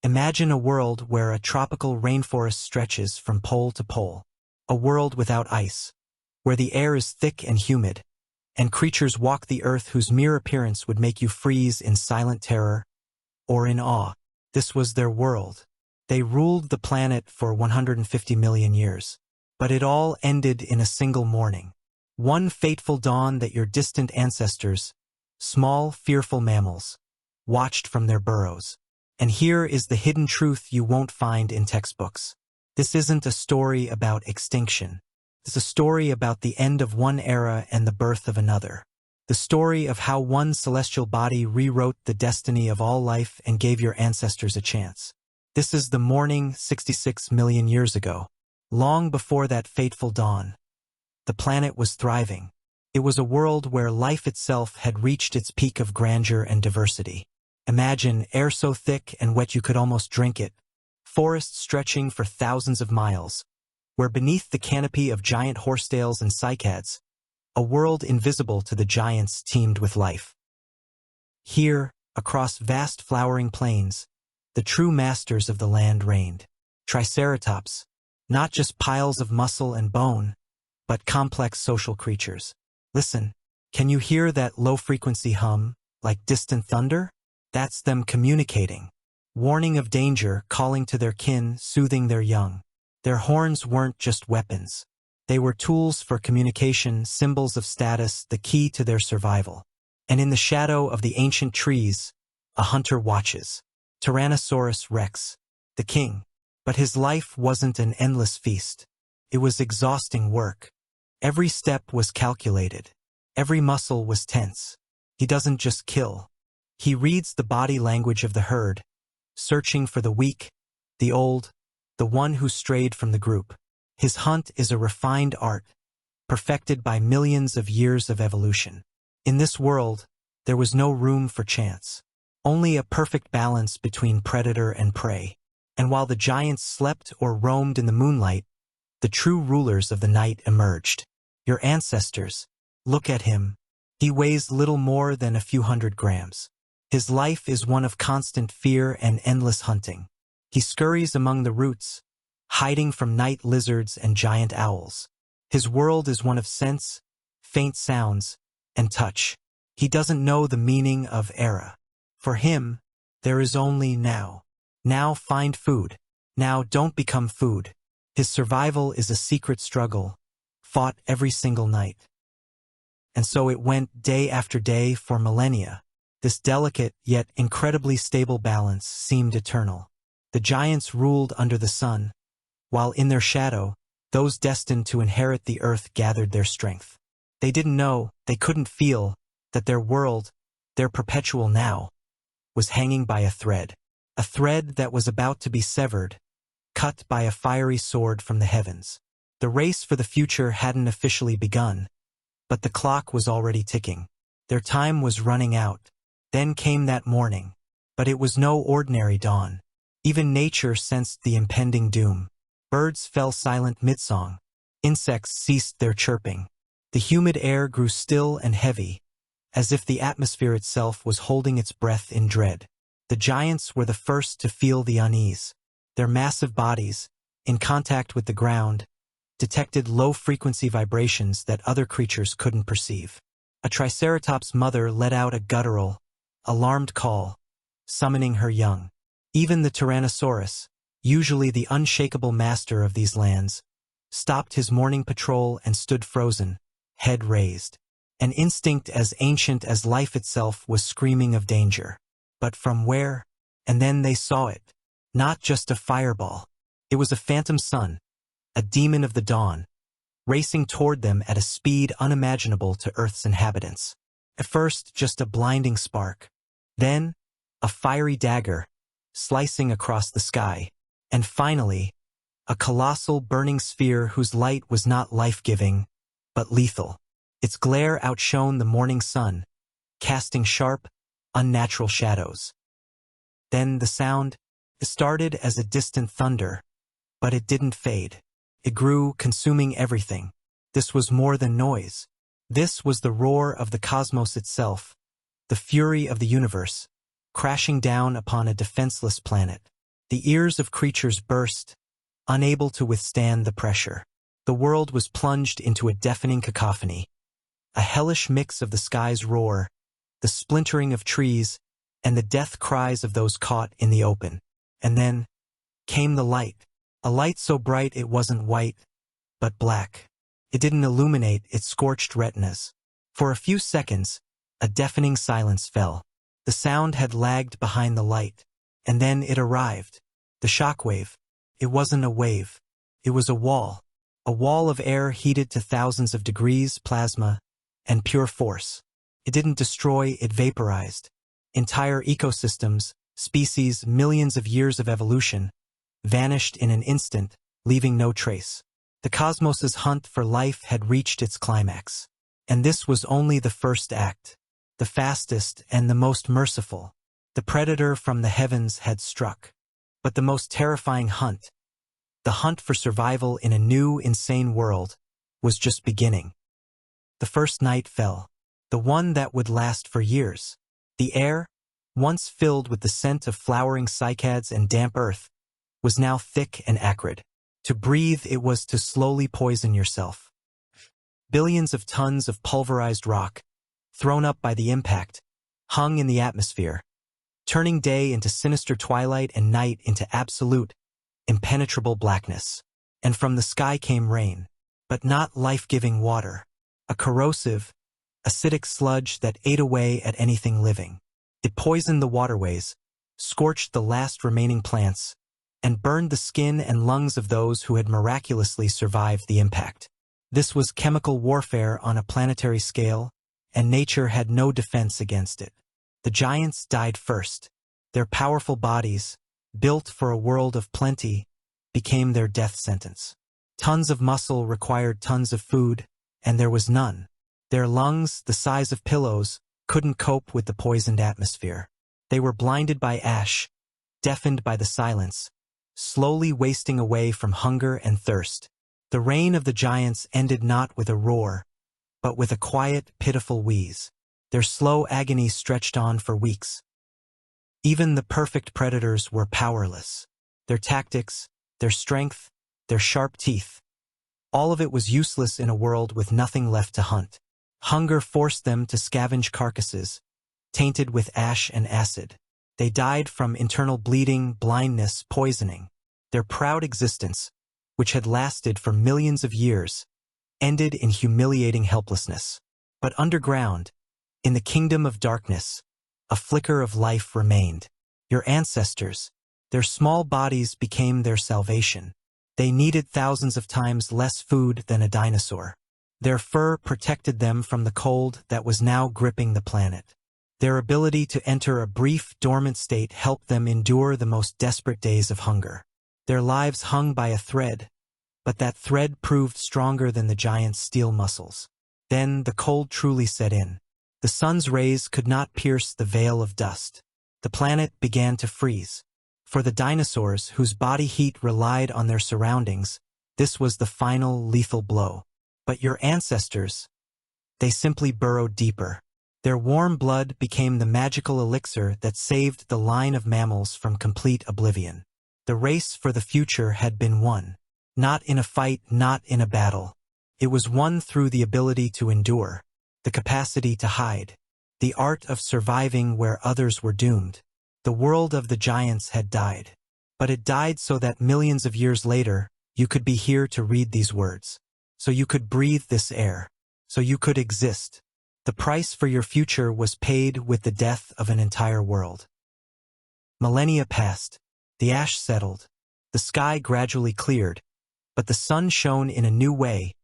Imagine a world where a tropical rainforest stretches from pole to pole. A world without ice, where the air is thick and humid, and creatures walk the earth whose mere appearance would make you freeze in silent terror or in awe. This was their world. They ruled the planet for 150 million years. But it all ended in a single morning. One fateful dawn that your distant ancestors, small, fearful mammals, watched from their burrows. And here is the hidden truth you won't find in textbooks. This isn't a story about extinction. It's a story about the end of one era and the birth of another. The story of how one celestial body rewrote the destiny of all life and gave your ancestors a chance. This is the morning 66 million years ago. Long before that fateful dawn, the planet was thriving. It was a world where life itself had reached its peak of grandeur and diversity. Imagine air so thick and wet you could almost drink it, forests stretching for thousands of miles, where beneath the canopy of giant horsetails and cycads, a world invisible to the giants teemed with life. Here, across vast flowering plains, the true masters of the land reigned. Triceratops, not just piles of muscle and bone, but complex social creatures. Listen, can you hear that low-frequency hum, like distant thunder? That's them communicating, warning of danger, calling to their kin, soothing their young. Their horns weren't just weapons. They were tools for communication, symbols of status, the key to their survival. And in the shadow of the ancient trees, a hunter watches. Tyrannosaurus Rex, the king. But his life wasn't an endless feast. It was exhausting work. Every step was calculated. Every muscle was tense. He doesn't just kill. He reads the body language of the herd, searching for the weak, the old, the one who strayed from the group. His hunt is a refined art, perfected by millions of years of evolution. In this world, there was no room for chance. Only a perfect balance between predator and prey. And while the giants slept or roamed in the moonlight, the true rulers of the night emerged. Your ancestors, look at him. He weighs little more than a few hundred grams. His life is one of constant fear and endless hunting. He scurries among the roots, hiding from night lizards and giant owls. His world is one of scents, faint sounds, and touch. He doesn't know the meaning of era. For him, there is only now. Now find food. Now don't become food. His survival is a secret struggle, fought every single night. And so it went day after day for millennia. This delicate yet incredibly stable balance seemed eternal. The giants ruled under the sun, while in their shadow, those destined to inherit the earth gathered their strength. They didn't know, they couldn't feel, that their world, their perpetual now, was hanging by a thread that was about to be severed, cut by a fiery sword from the heavens. The race for the future hadn't officially begun, but the clock was already ticking. Their time was running out. Then came that morning, but it was no ordinary dawn. Even nature sensed the impending doom. Birds fell silent mid-song. Insects ceased their chirping. The humid air grew still and heavy, as if the atmosphere itself was holding its breath in dread. The giants were the first to feel the unease. Their massive bodies, in contact with the ground, detected low-frequency vibrations that other creatures couldn't perceive. A Triceratops mother let out a guttural, alarmed call, summoning her young. Even the Tyrannosaurus, usually the unshakable master of these lands, stopped his morning patrol and stood frozen, head raised. An instinct as ancient as life itself was screaming of danger. But from where? And then they saw it. Not just a fireball. It was a phantom sun, a demon of the dawn, racing toward them at a speed unimaginable to Earth's inhabitants. At first, just a blinding spark. Then, a fiery dagger, slicing across the sky. And finally, a colossal burning sphere whose light was not life-giving, but lethal. Its glare outshone the morning sun, casting sharp, unnatural shadows. Then the sound, it started as a distant thunder, but it didn't fade. It grew, consuming everything. This was more than noise. This was the roar of the cosmos itself, the fury of the universe, crashing down upon a defenseless planet. The ears of creatures burst, unable to withstand the pressure. The world was plunged into a deafening cacophony, a hellish mix of the sky's roar, the splintering of trees, and the death cries of those caught in the open. And then came the light, a light so bright it wasn't white, but black. It didn't illuminate, it scorched retinas. For a few seconds, a deafening silence fell. The sound had lagged behind the light, and then it arrived. The shockwave. It wasn't a wave. It was a wall of air heated to thousands of degrees, plasma, and pure force. It didn't destroy, it vaporized. Entire ecosystems, species, millions of years of evolution, vanished in an instant, leaving no trace. The cosmos's hunt for life had reached its climax. And this was only the first act, the fastest and the most merciful. The predator from the heavens had struck. But the most terrifying hunt, the hunt for survival in a new, insane world, was just beginning. The first night fell, the one that would last for years. The air, once filled with the scent of flowering cycads and damp earth, was now thick and acrid. To breathe it was to slowly poison yourself. Billions of tons of pulverized rock, thrown up by the impact, hung in the atmosphere, turning day into sinister twilight and night into absolute, impenetrable blackness. And from the sky came rain, but not life-giving water, a corrosive, acidic sludge that ate away at anything living. It poisoned the waterways, scorched the last remaining plants, and burned the skin and lungs of those who had miraculously survived the impact. This was chemical warfare on a planetary scale, and nature had no defense against it. The giants died first. Their powerful bodies, built for a world of plenty, became their death sentence. Tons of muscle required tons of food, and there was none. Their lungs, the size of pillows, couldn't cope with the poisoned atmosphere. They were blinded by ash, deafened by the silence, slowly wasting away from hunger and thirst. The reign of the giants ended not with a roar, but with a quiet, pitiful wheeze. Their slow agony stretched on for weeks. Even the perfect predators were powerless. Their tactics, their strength, their sharp teeth, all of it was useless in a world with nothing left to hunt. Hunger forced them to scavenge carcasses, tainted with ash and acid. They died from internal bleeding, blindness, poisoning. Their proud existence, which had lasted for millions of years, ended in humiliating helplessness. But underground, in the kingdom of darkness, a flicker of life remained. Your ancestors, their small bodies became their salvation. They needed thousands of times less food than a dinosaur. Their fur protected them from the cold that was now gripping the planet. Their ability to enter a brief, dormant state helped them endure the most desperate days of hunger. Their lives hung by a thread, but that thread proved stronger than the giant's steel muscles. Then the cold truly set in. The sun's rays could not pierce the veil of dust. The planet began to freeze. For the dinosaurs, whose body heat relied on their surroundings, this was the final lethal blow. But your ancestors, they simply burrowed deeper. Their warm blood became the magical elixir that saved the line of mammals from complete oblivion. The race for the future had been won. Not in a fight, not in a battle. It was won through the ability to endure, the capacity to hide, the art of surviving where others were doomed. The world of the giants had died. But it died so that millions of years later, you could be here to read these words. So you could breathe this air. So you could exist. The price for your future was paid with the death of an entire world. Millennia passed. The ash settled. The sky gradually cleared. But the sun shone in a new way,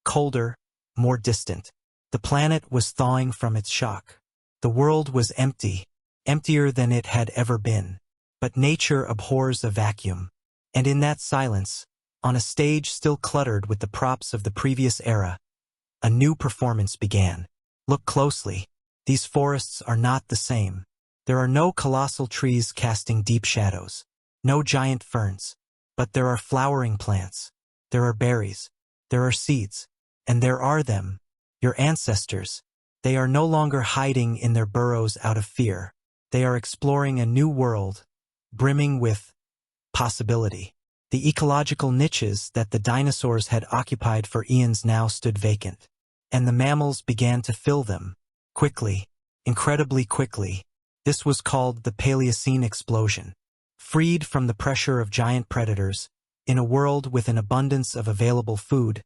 colder, more distant. The planet was thawing from its shock. The world was empty, emptier than it had ever been. But nature abhors a vacuum. And in that silence, on a stage still cluttered with the props of the previous era, a new performance began. Look closely. These forests are not the same. There are no colossal trees casting deep shadows, no giant ferns, but there are flowering plants. There are berries. There are seeds. And there are them, your ancestors. They are no longer hiding in their burrows out of fear. They are exploring a new world, brimming with possibility. The ecological niches that the dinosaurs had occupied for eons now stood vacant, and the mammals began to fill them, quickly, incredibly quickly. This was called the Paleocene explosion. Freed from the pressure of giant predators, in a world with an abundance of available food,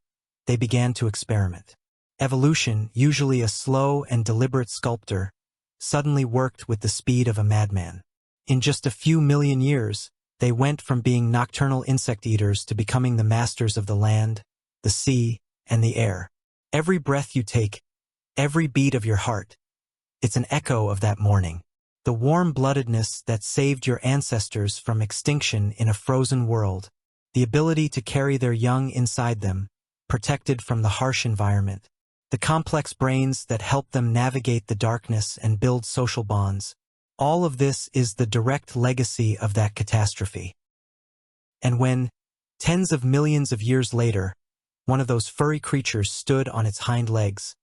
they began to experiment. Evolution, usually a slow and deliberate sculptor, suddenly worked with the speed of a madman. In just a few million years, they went from being nocturnal insect eaters to becoming the masters of the land, the sea, and the air. Every breath you take, every beat of your heart, it's an echo of that morning. The warm-bloodedness that saved your ancestors from extinction in a frozen world, the ability to carry their young inside them, protected from the harsh environment, the complex brains that help them navigate the darkness and build social bonds. All of this is the direct legacy of that catastrophe. And when, tens of millions of years later, one of those furry creatures stood on its hind legs,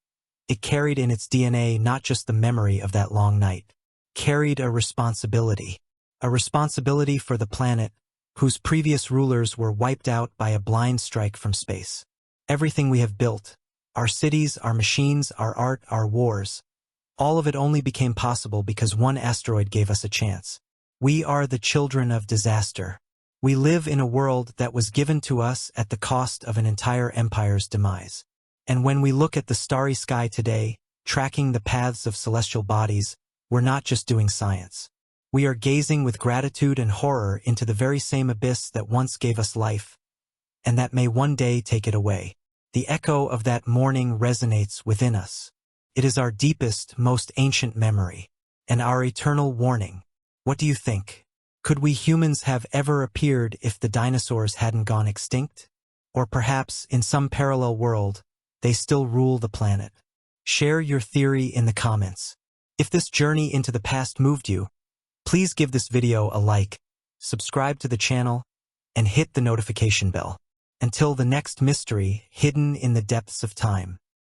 it carried in its DNA not just the memory of that long night, carried a responsibility for the planet whose previous rulers were wiped out by a blind strike from space. Everything we have built, our cities, our machines, our art, our wars, all of it only became possible because one asteroid gave us a chance. We are the children of disaster. We live in a world that was given to us at the cost of an entire empire's demise. And when we look at the starry sky today, tracking the paths of celestial bodies, we're not just doing science. We are gazing with gratitude and horror into the very same abyss that once gave us life, and that may one day take it away. The echo of that morning resonates within us. It is our deepest, most ancient memory, and our eternal warning. What do you think? Could we humans have ever appeared if the dinosaurs hadn't gone extinct? Or perhaps, in some parallel world, they still rule the planet? Share your theory in the comments. If this journey into the past moved you, please give this video a like, subscribe to the channel, and hit the notification bell. Until the next mystery hidden in the depths of time.